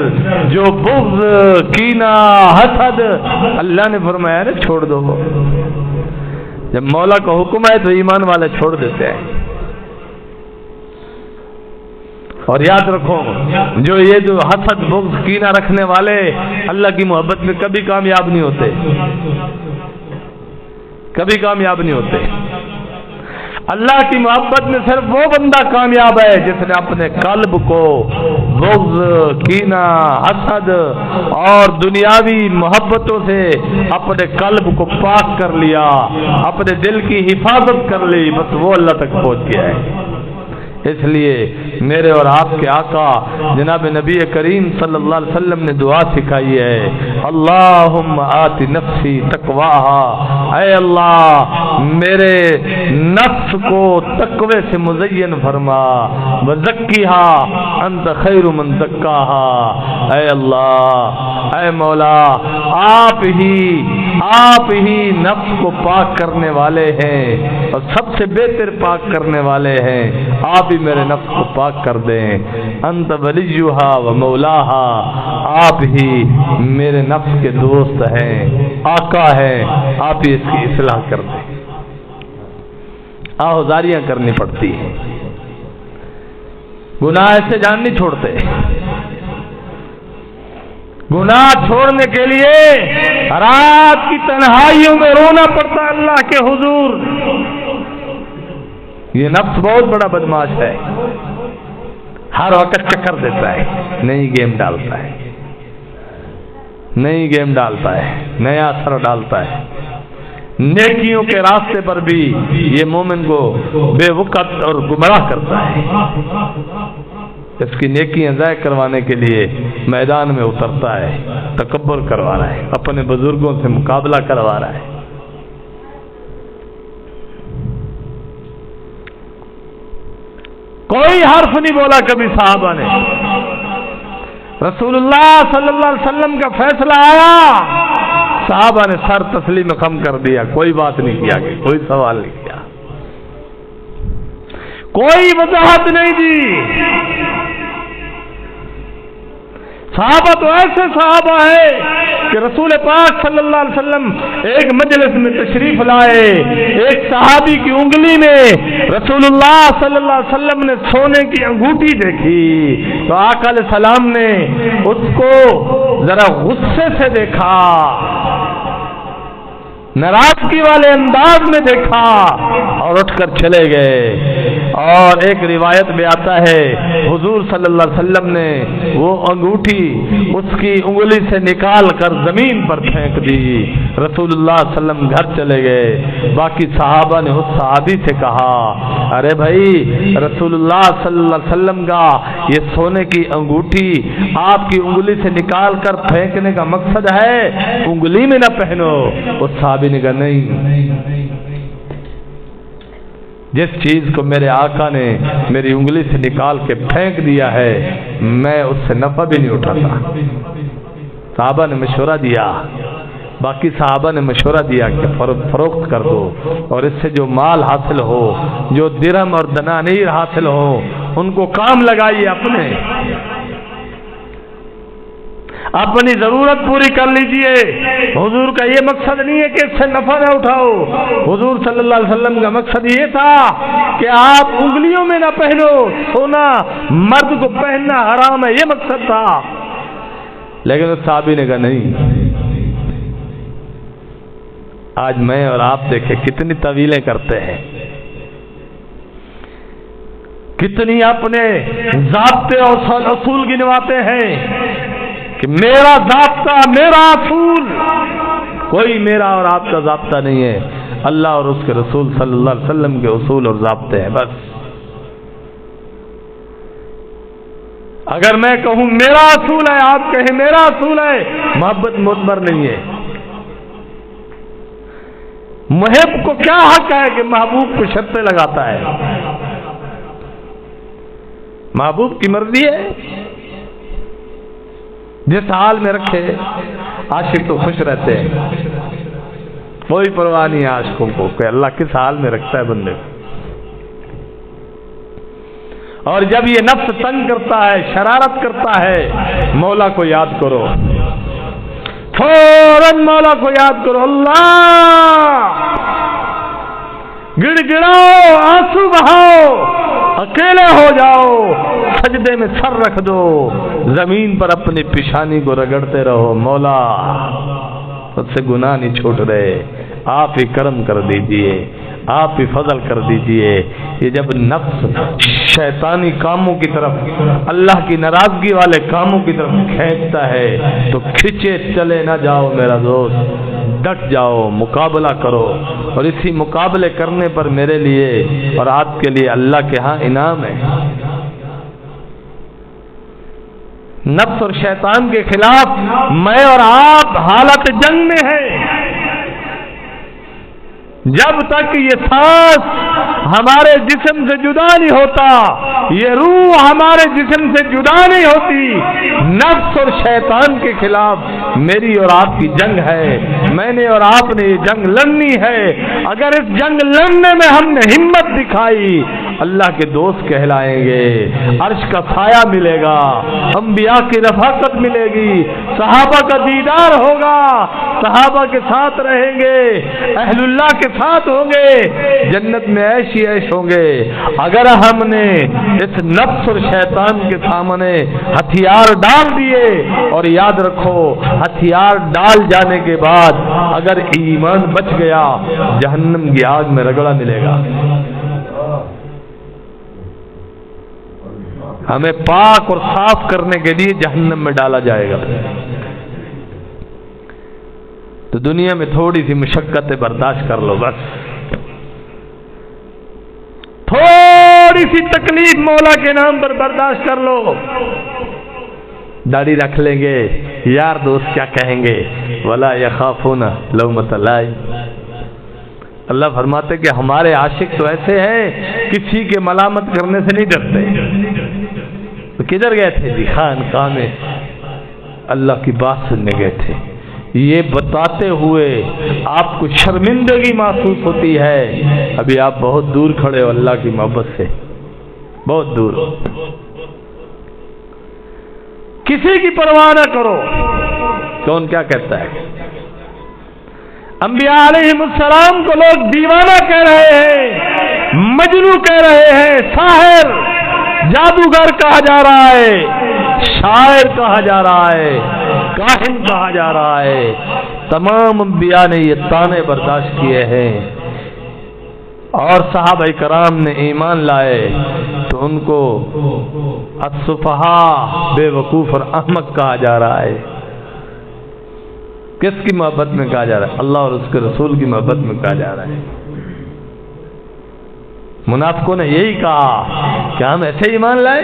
Speaker 1: جو بغض، کینہ، حسد، اللہ نے فرمایا نا چھوڑ دو۔ جب مولا کا حکم ہے تو ایمان والے چھوڑ دیتے ہیں۔ اور یاد رکھو، جو حسد، بغض، کینہ رکھنے والے اللہ کی محبت میں کبھی کامیاب نہیں ہوتے، کبھی کامیاب نہیں ہوتے۔ اللہ کی محبت میں صرف وہ بندہ کامیاب ہے جس نے اپنے قلب کو بغض، کینہ، حسد اور دنیاوی محبتوں سے اپنے قلب کو پاک کر لیا، اپنے دل کی حفاظت کر لی، بس وہ اللہ تک پہنچ گیا ہے۔ اس لیے میرے اور آپ کے آقا جناب نبی کریم صلی اللہ علیہ وسلم نے دعا سکھائی ہے، اللہم آت نفسی تقواہا، اے اللہ میرے نفس کو تقوی سے مزین فرما، وزکیہا انت خیر من زکاہا، اے اللہ، اے مولا، آپ ہی نفس کو پاک کرنے والے ہیں اور سب سے بہتر پاک کرنے والے ہیں، آپ ہی میرے نفس کو پاک کر دیں، انت ولیہا و مولاہا، آپ ہی میرے نفس کے دوست ہیں، آقا ہیں، آپ ہی اس کی اصلاح کر دیں۔ آہذاریاں کرنی پڑتی ہیں، گناہ سے جان نہیں چھوڑتے۔ گناہ چھوڑنے کے لیے رات کی تنہائیوں میں رونا پڑتا ہے اللہ کے حضور۔ یہ نفس بہت بڑا بدماش ہے، ہر وقت چکر دیتا ہے، نئی گیم ڈالتا ہے، نئی گیم ڈالتا ہے، نیا اثر ڈالتا ہے۔ نیکیوں کے راستے پر بھی یہ مومن کو بے وقت اور گمراہ کرتا ہے۔ اس کی نیکیاں ضائع کروانے کے لیے میدان میں اترتا ہے، تکبر کروا رہا ہے، اپنے بزرگوں سے مقابلہ کروا رہا ہے۔ کوئی حرف نہیں بولا کبھی صحابہ نے۔ رسول اللہ صلی اللہ علیہ وسلم کا فیصلہ آیا، صحابہ نے سر تسلیم خم کر دیا، کوئی بات نہیں کیا، کوئی سوال نہیں کیا، کوئی وضاحت نہیں دی۔ صحابہ تو ایسے صحابہ ہے کہ رسول پاک صلی اللہ علیہ وسلم ایک مجلس میں تشریف لائے، ایک صحابی کی انگلی میں رسول اللہ صلی اللہ علیہ وسلم نے سونے کی انگوٹھی دیکھی تو آقا علیہ السلام نے اس کو ذرا غصے سے دیکھا، ناراضگی والے انداز میں دیکھا اور اٹھ کر چلے گئے۔ اور ایک روایت میں آتا ہے حضور صلی اللہ علیہ وسلم نے وہ انگوٹھی اس کی انگلی سے نکال کر زمین پر پھینک دی۔ رسول اللہ صلی اللہ علیہ وسلم گھر چلے گئے۔ باقی صحابہ نے اس صحابی سے کہا، ارے بھائی رسول اللہ صلی اللہ علیہ وسلم کا یہ سونے کی انگوٹھی آپ کی انگلی سے نکال کر پھینکنے کا مقصد ہے انگلی میں نہ پہنو۔ اس صحابی نے کہا نہیں، جس چیز کو میرے آقا نے میری انگلی سے نکال کے پھینک دیا ہے میں اس سے نفع بھی نہیں اٹھاتا۔ صحابہ نے مشورہ دیا، باقی صحابہ نے مشورہ دیا کہ فروخت کر دو، اور اس سے جو مال حاصل ہو، جو درہم اور دنانیر حاصل ہو، ان کو کام لگائیے، اپنی ضرورت پوری کر لیجئے۔ حضور کا یہ مقصد نہیں ہے کہ اس سے نفع نہ اٹھاؤ، حضور صلی اللہ علیہ وسلم کا مقصد یہ تھا کہ آپ انگلیوں میں نہ پہنو، سونا مرد کو پہننا حرام ہے، یہ مقصد تھا۔ لیکن اس صحابی نے کہا نہیں، آج میں اور آپ دیکھیں کتنی طویلیں کرتے ہیں، کتنی اپنے ضابطے اور اصول گنواتے ہیں کہ میرا ضابطہ، میرا اصول، کوئی میرا اور آپ کا ضابطہ نہیں ہے، اللہ اور اس کے رسول صلی اللہ علیہ وسلم کے اصول اور ضابطے ہیں بس۔ اگر میں کہوں میرا اصول ہے، آپ کہیں میرا اصول ہے، محبت معتبر نہیں ہے۔ محب کو کیا حق ہے کہ محبوب کو شرطیں لگاتا ہے؟ محبوب کی مرضی ہے، جس حال میں رکھے، عاشق تو خوش رہتے ہیں، کوئی پرواہ نہیں ہے عاشقوں کو کہ اللہ کس حال میں رکھتا ہے بندے کو۔ اور جب یہ نفس تنگ کرتا ہے، شرارت کرتا ہے، مولا کو یاد کرو، فوراً مولا کو یاد کرو، اللہ، گڑ گڑاؤ، آنسو بہاؤ، اکیلے ہو جاؤ، سجدے میں سر رکھ دو، زمین پر اپنی پیشانی کو رگڑتے رہو، مولا مجھ سے گناہ نہیں چھوٹ رہے، آپ ہی کرم کر دیجئے، آپ ہی فضل کر دیجئے۔ یہ جب نفس شیطانی کاموں کی طرف، اللہ کی ناراضگی والے کاموں کی طرف کھینچتا ہے تو کھچے چلے نہ جاؤ میرا دوست، ڈٹ جاؤ، مقابلہ کرو، اور اسی مقابلے کرنے پر میرے لیے اور آپ کے لیے اللہ کے ہاں انعام ہے۔ نفس اور شیطان کے خلاف میں اور آپ حالت جنگ میں ہیں۔ جب تک یہ سانس ہمارے جسم سے جدا نہیں ہوتا، یہ روح ہمارے جسم سے جدا نہیں ہوتی، نفس اور شیطان کے خلاف میری اور آپ کی جنگ ہے، میں نے اور آپ نے یہ جنگ لڑنی ہے۔ اگر اس جنگ لڑنے میں ہم نے ہمت دکھائی، اللہ کے دوست کہلائیں گے، عرش کا سایہ ملے گا، انبیاء کی رفاقت ملے گی، صحابہ کا دیدار ہوگا، صحابہ کے ساتھ رہیں گے، اہل اللہ کے ساتھ ہوں گے، جنت میں عیش ہی عیش ہوں گے۔ اگر ہم نے اس نفس اور شیطان کے سامنے ہتھیار ڈال دیے، اور یاد رکھو ہتھیار ڈال جانے کے بعد اگر ایمان بچ گیا، جہنم کی آگ میں رگڑا ملے گا۔ ہمیں پاک اور صاف کرنے کے لیے جہنم میں ڈالا جائے گا۔ تو دنیا میں تھوڑی سی مشقتیں برداشت کر لو، بس تھوڑی سی تکلیف مولا کے نام پر برداشت کر لو۔ داڑھی رکھ لیں گے، یار دوست کیا کہیں گے، ولا یخافون لومۃ لائم۔ اللہ فرماتے کہ ہمارے عاشق تو ایسے ہیں کسی کے ملامت کرنے سے نہیں ڈرتے۔ تو کدھر گئے تھے جی؟ خانقاہ میں اللہ کی بات سننے گئے تھے۔ یہ بتاتے ہوئے آپ کو شرمندگی محسوس ہوتی ہے، ابھی آپ بہت دور کھڑے ہو اللہ کی محبت سے، بہت دور۔ کسی کی پرواہ نہ کرو، کون کیا کہتا ہے۔ انبیاء علیہم السلام کو لوگ دیوانہ کہہ رہے ہیں، مجنوں کہہ رہے ہیں، ساحر، جادوگر کہا جا رہا ہے، شاعر کہا جا رہا ہے، کاہن کہا جا رہا ہے۔ تمام انبیاء نے یہ طعنے برداشت کیے ہیں، اور صحابہ کرام نے ایمان لائے تو ان کو السفہاء، بے وقوف اور احمق کہا جا رہا ہے۔ کس کی محبت میں کہا جا رہا ہے؟ اللہ اور اس کے رسول کی محبت میں کہا جا رہا ہے۔ منافقوں نے یہی کہا کہ ہم ایسے ایمان لائے،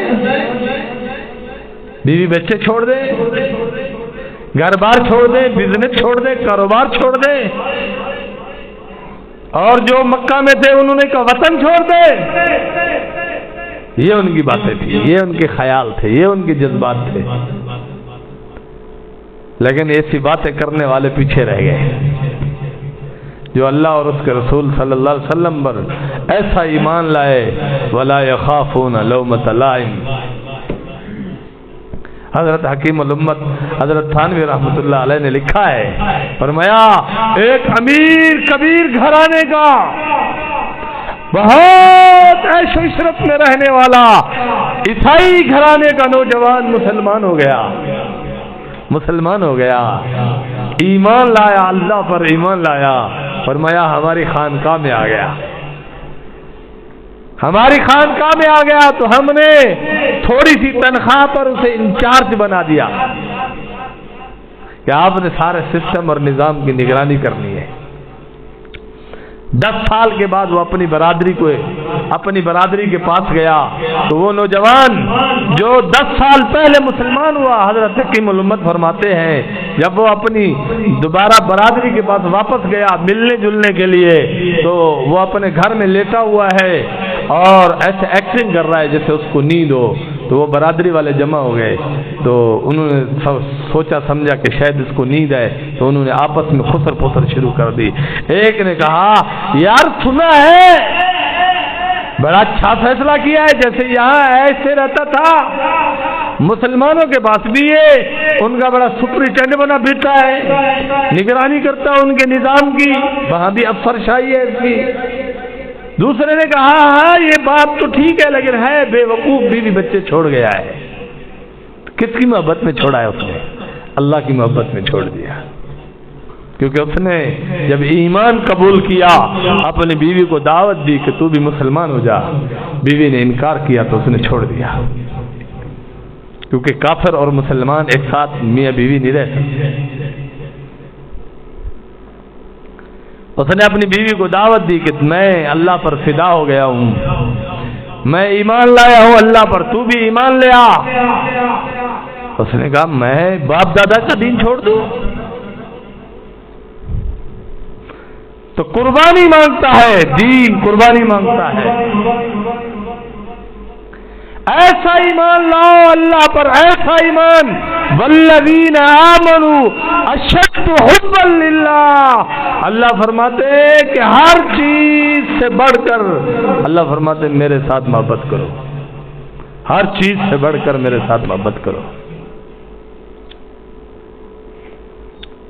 Speaker 1: بیوی بچے چھوڑ دیں، گھر بار چھوڑ دیں، بزنس چھوڑ دیں، کاروبار چھوڑ دیں، اور جو مکہ میں تھے انہوں نے کہا وطن چھوڑ دیں۔ یہ ان کی باتیں تھی، یہ ان کے خیال تھے، یہ ان کے جذبات تھے۔ لیکن ایسی باتیں کرنے والے پیچھے رہ گئے جو اللہ اور اس کے رسول صلی اللہ علیہ وسلم پر ایسا ایمان لائے ولا یخافون لومۃ لائم۔ حضرت حکیم الامت حضرت تھانوی رحمۃ اللہ علیہ نے لکھا ہے، فرمایا ایک امیر کبیر گھرانے کا بہت عیش و عشرت میں رہنے والا عیسائی گھرانے کا نوجوان مسلمان ہو گیا، ایمان لایا، اللہ پر ایمان لایا، فرمایا ہماری خانقاہ میں آ گیا، ہماری خانقاہ میں آ گیا تو ہم نے تھوڑی سی تنخواہ پر اسے انچارج بنا دیا کہ آپ نے سارے سسٹم اور نظام کی نگرانی کرنی ہے۔ 10 سال کے بعد وہ اپنی برادری کے پاس گیا تو وہ نوجوان جو 10 سال پہلے مسلمان ہوا، حضرت حکیم الامت فرماتے ہیں جب وہ اپنی دوبارہ برادری کے پاس واپس گیا ملنے جلنے کے لیے تو وہ اپنے گھر میں لیٹا ہوا ہے اور ایسے ایکٹنگ کر رہا ہے جیسے اس کو نیند ہو، تو وہ برادری والے جمع ہو گئے تو انہوں نے سوچا سمجھا کہ شاید اس کو نیند ہے تو انہوں نے آپس میں خسر پسر شروع کر دی۔ ایک نے کہا یار سنا ہے بڑا اچھا فیصلہ کیا ہے، جیسے یہاں ایسے رہتا تھا مسلمانوں کے پاس بھی ہے، ان کا بڑا سپرنٹینڈنٹ بنا پھرتا ہے، نگرانی کرتا ہے ان کے نظام کی، وہاں بھی افسر شاہی ہے اس کی۔ دوسرے نے کہا ہاں یہ بات تو ٹھیک ہے لیکن ہے بے وقوف، بیوی بچے چھوڑ گیا ہے۔ کس کی محبت میں چھوڑا ہے اس نے؟ اللہ کی محبت میں چھوڑ دیا، کیونکہ اس نے جب ایمان قبول کیا اپنی بیوی کو دعوت دی کہ تو بھی مسلمان ہو جا، بیوی نے انکار کیا تو اس نے چھوڑ دیا، کیونکہ کافر اور مسلمان ایک ساتھ میاں بیوی نہیں رہ سکتے۔ اس نے اپنی بیوی کو دعوت دی کہ میں اللہ پر فدا ہو گیا ہوں، میں ایمان لایا ہوں اللہ پر، تو بھی ایمان لے آ۔ اس نے کہا میں باپ دادا کا دین چھوڑ دوں؟ تو قربانی مانگتا ہے، دین قربانی مانگتا ہے۔ ایسا ایمان لاؤ اللہ پر، ایسا ایمان والذین آمنوا اشد حبا للہ۔ اللہ فرماتے ہیں کہ ہر چیز سے بڑھ کر، اللہ فرماتے ہیں میرے ساتھ محبت کرو، ہر چیز سے بڑھ کر میرے ساتھ محبت کرو۔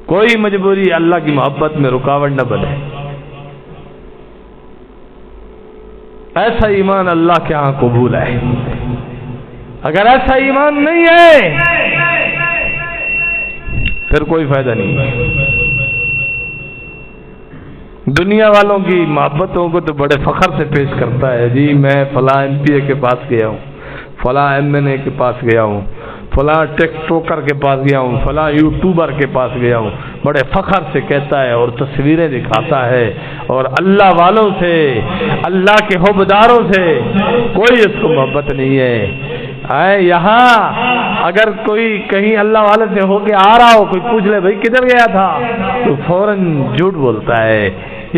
Speaker 1: کوئی مجبوری اللہ کی محبت میں رکاوٹ نہ بنے۔ ایسا ایمان اللہ کے ہاں قبول ہے۔ اگر ایسا ایمان نہیں ہے پھر کوئی فائدہ نہیں۔ دنیا والوں کی محبتوں کو تو بڑے فخر سے پیش کرتا ہے، جی میں فلاں MP کے پاس گیا ہوں، فلاں MNA کے پاس گیا ہوں، فلاں ٹیک ٹوکر کے پاس گیا ہوں، فلاں یوٹیوبر کے پاس گیا ہوں، بڑے فخر سے کہتا ہے اور تصویریں دکھاتا ہے، اور اللہ والوں سے، اللہ کے حبداروں سے کوئی اس کو محبت نہیں ہے۔ یہاں اگر کوئی کہیں اللہ والے سے ہو کے آ رہا ہو، کوئی پوچھ لے بھائی کدھر گیا تھا، تو فوراً جھوٹ بولتا ہے،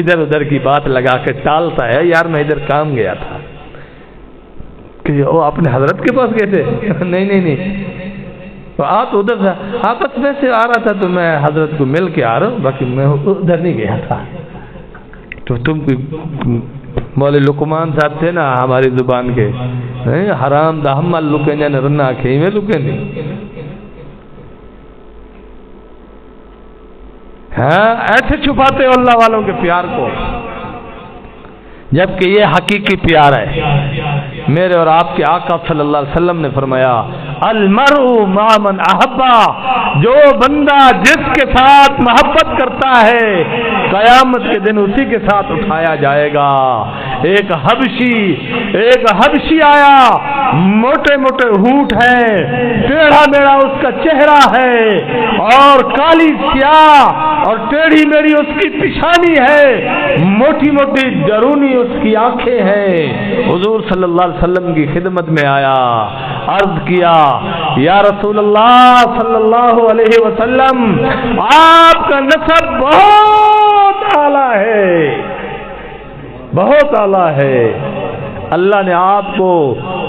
Speaker 1: ادھر ادھر کی بات لگا کے ٹالتا ہے، یار میں ادھر کام گیا تھا۔ کہ وہ اپنے حضرت کے پاس گئے تھے؟ نہیں، آپ ادھر تھا، آپس میں سے آ رہا تھا تو میں حضرت کو مل کے آ رہا ہوں، باقی میں ادھر نہیں گیا تھا۔ تو تم مولوی لقمان صاحب تھے نا ہماری زبان کے، حرام دا ہم لکیں نے رنا کھئی میں لکیں نہیں۔ ہاں ایسے چھپاتے ہو اللہ والوں کے پیار کو، جبکہ یہ حقیقی پیار ہے۔ میرے اور آپ کے آقا صلی اللہ علیہ وسلم نے فرمایا المرء مع من احبا، جو بندہ جس کے ساتھ محبت کرتا ہے قیامت کے دن اسی کے ساتھ اٹھایا جائے گا۔ ایک حبشی آیا، موٹے موٹے ہونٹ ہیں، ٹیڑھا میڑا اس کا چہرہ ہے، اور کالی سیاہ اور ٹیڑھی میڑی اس کی پیشانی ہے، موٹی موٹی درونی اس کی آنکھیں ہیں۔ حضور صلی اللہ علیہ وسلم کی خدمت میں آیا، عرض کیا یا رسول اللہ صلی اللہ علیہ وسلم، آپ کا نسب بہت اعلیٰ ہے، بہت اعلیٰ ہے، اللہ نے آپ کو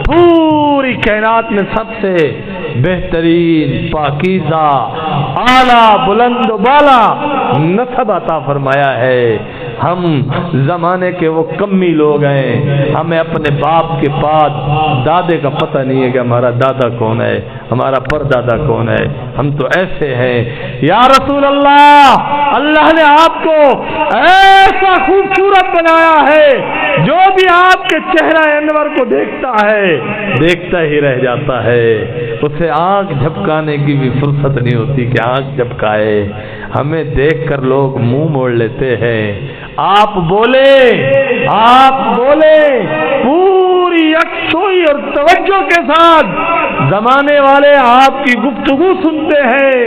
Speaker 1: پوری کائنات میں سب سے بہترین پاکیزہ اعلیٰ بلند و بالا نسب عطا فرمایا ہے۔ ہم زمانے کے وہ کمی لوگ ہیں، ہمیں اپنے باپ کے بعد دادے کا پتہ نہیں ہے کہ ہمارا دادا کون ہے، ہمارا پردادا کون ہے۔ ہم تو ایسے ہیں۔ یا رسول اللہ، اللہ نے آپ کو ایسا خوبصورت بنایا ہے، جو بھی آپ کے چہرہ انور کو دیکھتا ہے دیکھتا ہی رہ جاتا ہے، اسے آنکھ جھپکانے کی بھی فرصت نہیں ہوتی کہ آنکھ جھپکائے۔ ہمیں دیکھ کر لوگ منہ موڑ لیتے ہیں۔ آپ بولے پوری یکسوئی اور توجہ کے ساتھ، زمانے والے آپ کی گفتگو سنتے ہیں،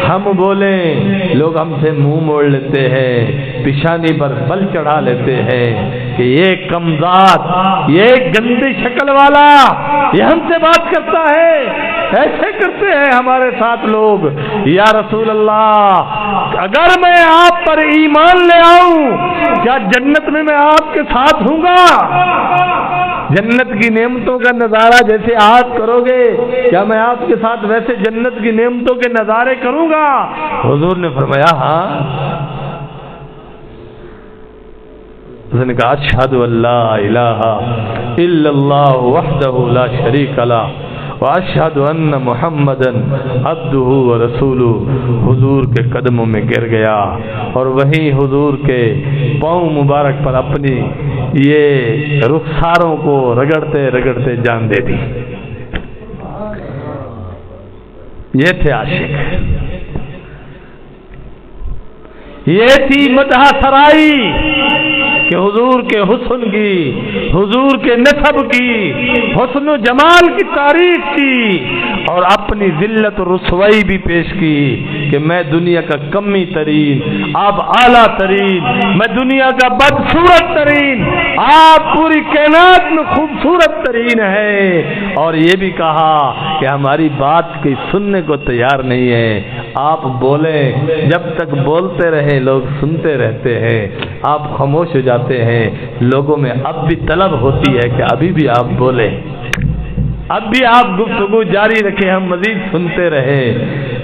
Speaker 1: ہم بولیں لوگ ہم سے منہ موڑ لیتے ہیں، پیشانی پر بل چڑھا لیتے ہیں کہ یہ کمزاد، یہ گندی شکل والا، یہ ہم سے بات کرتا ہے۔ ایسے کرتے ہیں ہمارے ساتھ لوگ۔ یا رسول اللہ، اگر میں آپ پر ایمان لے آؤں، کیا جنت میں آپ کے ساتھ ہوں گا؟ جنت کی نعمتوں کا نظارہ جیسے آپ کرو گے، کیا میں آپ کے ساتھ ویسے جنت کی نعمتوں کے نظارے کروں گا؟ حضور نے فرمایا ہاں۔ اس نے کہا اشہد ان لا الہ الا اللہ وحدہ لا شریک لہ واشہد ان محمدً عبدہ ورسولہ۔ حضور کے قدموں میں گر گیا اور وہیں حضور کے پاؤں مبارک پر اپنی یہ رخساروں کو رگڑتے رگڑتے جان دے دی۔ یہ تھے عاشق، یہ تھی مدح سرائی کہ حضور کے حسن کی، حضور کے نسب کی، حسن و جمال کی تعریف کی، اور اپنی ذلت و رسوائی بھی پیش کی کہ میں دنیا کا کمی ترین، آپ اعلیٰ ترین، میں دنیا کا بدصورت ترین، آپ پوری کائنات میں خوبصورت ترین ہے۔ اور یہ بھی کہا کہ ہماری بات کوئی سننے کو تیار نہیں ہے، آپ بولیں، جب تک بولتے رہیں لوگ سنتے رہتے ہیں، آپ خاموش ہو جاتے ہیں، لوگوں میں اب بھی طلب ہوتی ہے کہ ابھی بھی آپ بولیں، اب بھی آپ گفتگو جاری رکھیں، ہم مزید سنتے رہیں۔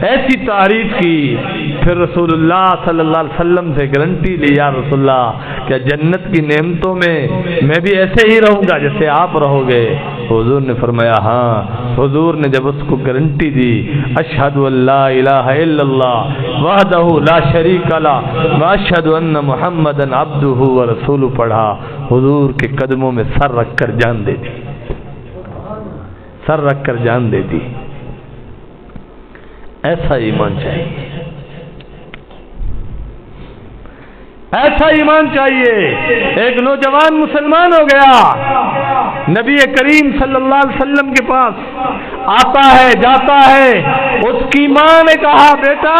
Speaker 1: ایسی تعریف کی۔ پھر رسول اللہ صلی اللہ علیہ وسلم سے گارنٹی لی، یا رسول اللہ، کیا جنت کی نعمتوں میں بھی ایسے ہی رہوں گا جیسے آپ رہو گے؟ حضور نے فرمایا ہاں۔ حضور نے جب اس کو گارنٹی دی، اشہد ان لا الہ الا اللہ وحدہ لا شریک لہ واشہد ان محمدً عبدہ ورسولہ پڑھا، حضور کے قدموں میں سر رکھ کر جان دے دی، سر رکھ کر جان دے دی۔ ایسا ایمان چاہیے، ایسا ایمان چاہیے۔ ایک نوجوان مسلمان ہو گیا، نبی کریم صلی اللہ علیہ وسلم کے پاس آتا ہے جاتا ہے، اس کی ماں نے کہا بیٹا،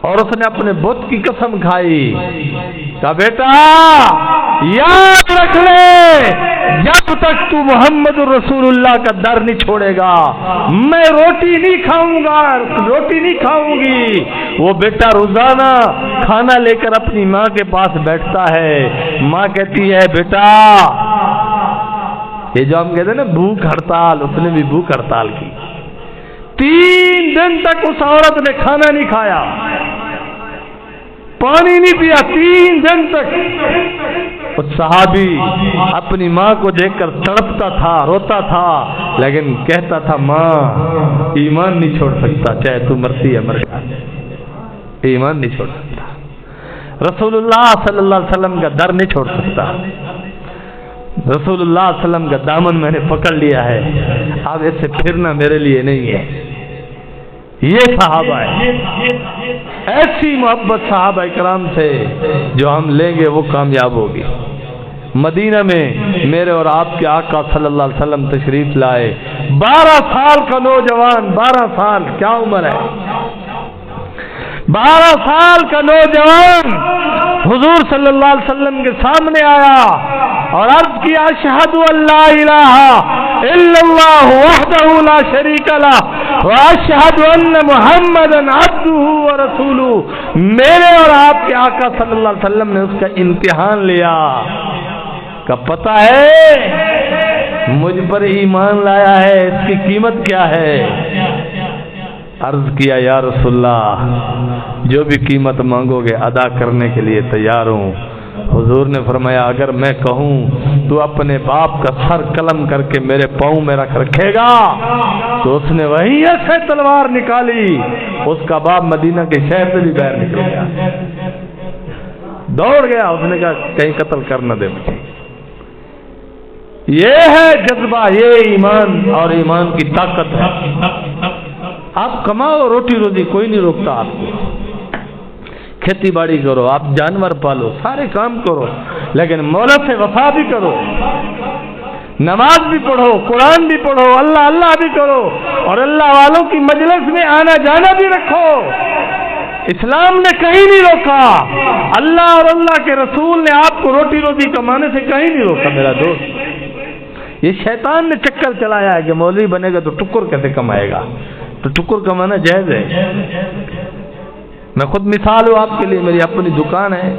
Speaker 1: اور اس نے اپنے بت کی قسم کھائی، کہا بیٹا یاد رکھ لے، جب تک تو محمد رسول اللہ کا در نہیں چھوڑے گا میں روٹی نہیں کھاؤں گا، روٹی نہیں کھاؤں گی۔ وہ بیٹا روزانہ کھانا لے کر اپنی ماں کے پاس بیٹھتا ہے، ماں کہتی ہے بیٹا، یہ جو ہم کہتے ہیں نا بھوک ہڑتال، اس نے بھی بھوک ہڑتال کی، 3 دن تک اس عورت نے کھانا نہیں کھایا، پانی نہیں پیا، 3 دن تک۔ اس صحابی اپنی ماں کو دیکھ کر تڑپتا تھا، روتا تھا، لیکن کہتا تھا ماں ایمان نہیں چھوڑ سکتا، چاہے تو مرتی ہے مر جا، ایمان نہیں چھوڑ سکتا، رسول اللہ صلی اللہ علیہ وسلم کا در نہیں چھوڑ سکتا، رسول اللہ صلی اللہ علیہ وسلم کا دامن میں نے پکڑ لیا ہے، اب اس سے پھرنا میرے لیے نہیں ہے۔ یہ صحابہ ہے، ایسی محبت صحابہ کرام سے جو ہم لیں گے وہ کامیاب ہوگی۔ مدینہ میں میرے اور آپ کے آقا صلی اللہ علیہ وسلم تشریف لائے، 12 سال کا نوجوان، 12 سال کیا عمر ہے، 12 سال کا نوجوان حضور صلی اللہ علیہ وسلم کے سامنے آیا اور عرض کیا اشہد ان لا الہ الا اللہ وحدہ لا شریک لہ واشہد ان محمدً عبدہ ورسولہ۔ میرے اور آپ کے آقا صلی اللہ علیہ وسلم نے اس کا امتحان لیا، کا پتہ ہے مجھ پر ایمان لایا ہے، اس کی قیمت کیا ہے؟ عرض کیا یا رسول اللہ جو بھی قیمت مانگو گے ادا کرنے کے لیے تیار ہوں۔ حضور نے فرمایا اگر میں کہوں تو اپنے باپ کا سر قلم کر کے میرے پاؤں میں رکھے گا؟ تو اس نے وہیں سے تلوار نکالی، اس کا باپ مدینہ کے شہر سے بھی باہر نکل گیا، دوڑ گیا، اس نے کہا کہیں قتل کر نہ دے مجھے۔ یہ ہے جذبہ، یہ ایمان اور ایمان کی طاقت ہے۔ آپ کماؤ روٹی روزی، کوئی نہیں روکتا آپ کو، کھیتی باڑی کرو، آپ جانور پالو، سارے کام کرو، لیکن مولا سے وفا بھی کرو، نماز بھی پڑھو، قرآن بھی پڑھو، اللہ اللہ بھی کرو، اور اللہ والوں کی مجلس میں آنا جانا بھی رکھو۔ اسلام نے کہیں نہیں روکا، اللہ اور اللہ کے رسول نے آپ کو روٹی روزی کمانے سے کہیں نہیں روکا میرا دوست۔ یہ شیطان نے چکر چلایا ہے کہ مولوی بنے گا تو ٹکر کیسے کمائے گا، تو ٹکر کمانا جائز ہے۔ میں خود مثال ہوں آپ کے لیے، میری اپنی دکان ہے،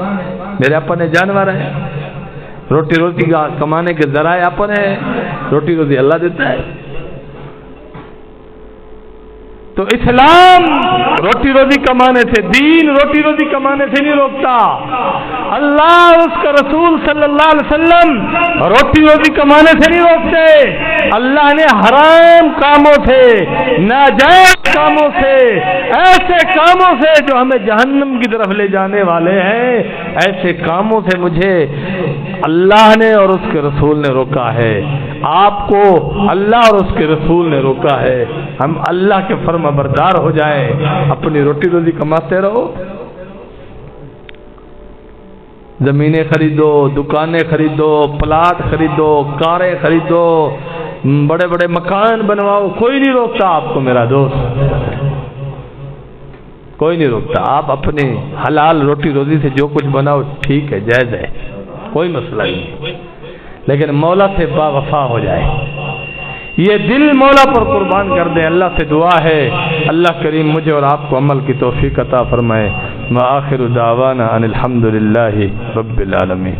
Speaker 1: میرے اپنے جانور ہیں، روٹی روزی کا کمانے کے ذرائع اپنے ہیں، روٹی روزی اللہ دیتا ہے۔ تو اسلام روٹی روزی کمانے سے، دین روٹی روزی کمانے سے نہیں روکتا، اللہ اور اس کا رسول صلی اللہ علیہ وسلم روٹی روزی کمانے سے نہیں روکتے۔ اللہ نے حرام کاموں سے، ناجائز کاموں سے، ایسے کاموں سے جو ہمیں جہنم کی طرف لے جانے والے ہیں، ایسے کاموں سے مجھے اللہ نے اور اس کے رسول نے روکا ہے، آپ کو اللہ اور اس کے رسول نے روکا ہے۔ ہم اللہ کے فرما بردار ہو جائیں، اپنی روٹی روزی کماتے رہو، زمینیں خریدو، دکانیں خریدو، پلاٹ خریدو، کاریں خریدو، بڑے بڑے مکان بنواؤ، کوئی نہیں روکتا آپ کو میرا دوست، کوئی نہیں روکتا۔ آپ اپنی حلال روٹی روزی سے جو کچھ بناؤ ٹھیک ہے، جائز ہے، کوئی مسئلہ نہیں، لیکن مولا سے با وفا ہو جائے، یہ دل مولا پر قربان کر دیں۔ اللہ سے دعا ہے اللہ کریم مجھے اور آپ کو عمل کی توفیق عطا فرمائے۔ وآخر دعوانا ان الحمد للہ رب العالمین۔